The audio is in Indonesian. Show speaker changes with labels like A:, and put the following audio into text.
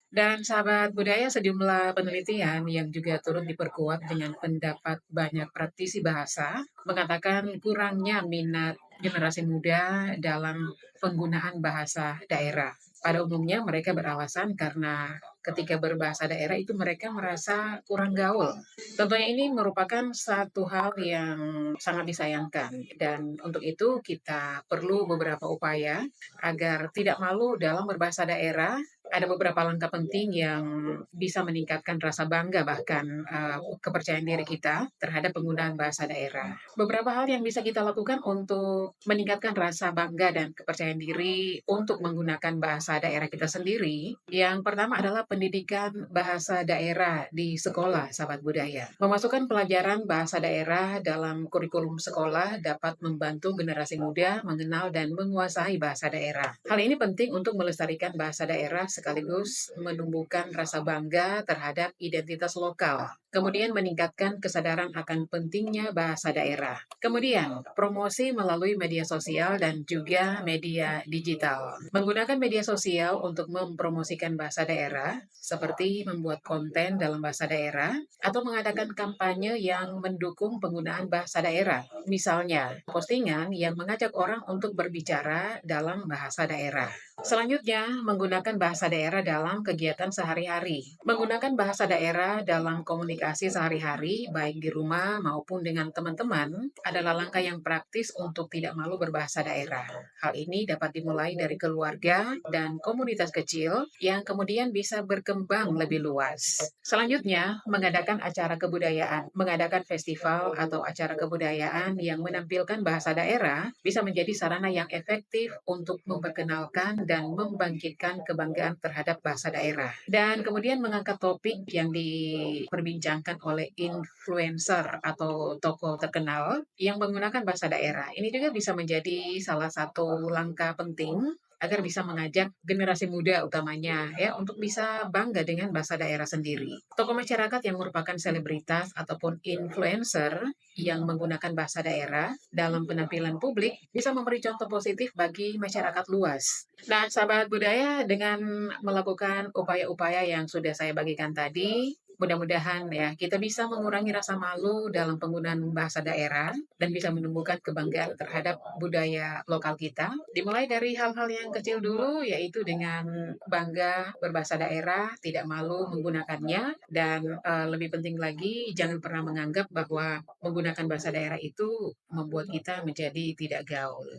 A: Dan sahabat budaya, sejumlah penelitian yang juga turut diperkuat dengan pendapat banyak praktisi bahasa mengatakan kurangnya minat generasi muda dalam penggunaan bahasa daerah. Pada umumnya mereka beralasan karena ketika berbahasa daerah itu mereka merasa kurang gaul. Tentunya ini merupakan satu hal yang sangat disayangkan dan untuk itu kita perlu beberapa upaya agar tidak malu dalam berbahasa daerah. Ada beberapa langkah penting yang bisa meningkatkan rasa bangga bahkan kepercayaan diri kita terhadap penggunaan bahasa daerah. Beberapa hal yang bisa kita lakukan untuk meningkatkan rasa bangga dan kepercayaan diri untuk menggunakan bahasa daerah kita sendiri. Yang pertama adalah pendidikan bahasa daerah di sekolah, sahabat budaya. Memasukkan pelajaran bahasa daerah dalam kurikulum sekolah dapat membantu generasi muda mengenal dan menguasai bahasa daerah. Hal ini penting untuk melestarikan bahasa daerah sekaligus menumbuhkan rasa bangga terhadap identitas lokal. Kemudian meningkatkan kesadaran akan pentingnya bahasa daerah. Kemudian, promosi melalui media sosial dan juga media digital. Menggunakan media sosial untuk mempromosikan bahasa daerah, seperti membuat konten dalam bahasa daerah, atau mengadakan kampanye yang mendukung penggunaan bahasa daerah. Misalnya, postingan yang mengajak orang untuk berbicara dalam bahasa daerah. Selanjutnya, menggunakan bahasa daerah dalam kegiatan sehari-hari. Menggunakan bahasa daerah dalam komunikasi sehari-hari, baik di rumah maupun dengan teman-teman, adalah langkah yang praktis untuk tidak malu berbahasa daerah. Hal ini dapat dimulai dari keluarga dan komunitas kecil yang kemudian bisa berkembang lebih luas. Selanjutnya, mengadakan acara kebudayaan. Mengadakan festival atau acara kebudayaan yang menampilkan bahasa daerah bisa menjadi sarana yang efektif untuk memperkenalkan dan membangkitkan kebanggaan terhadap bahasa daerah. Dan kemudian mengangkat topik yang diperbincangkan oleh influencer atau tokoh terkenal yang menggunakan bahasa daerah. Ini juga bisa menjadi salah satu langkah penting agar bisa mengajak generasi muda utamanya ya untuk bisa bangga dengan bahasa daerah sendiri. Tokoh masyarakat yang merupakan selebritas ataupun influencer yang menggunakan bahasa daerah dalam penampilan publik bisa memberi contoh positif bagi masyarakat luas. Nah, sahabat budaya, dengan melakukan upaya-upaya yang sudah saya bagikan tadi, mudah-mudahan ya kita bisa mengurangi rasa malu dalam penggunaan bahasa daerah dan bisa menumbuhkan kebanggaan terhadap budaya lokal kita. Dimulai dari hal-hal yang kecil dulu, yaitu dengan bangga berbahasa daerah, tidak malu menggunakannya, dan lebih penting lagi jangan pernah menganggap bahwa menggunakan bahasa daerah itu membuat kita menjadi tidak gaul.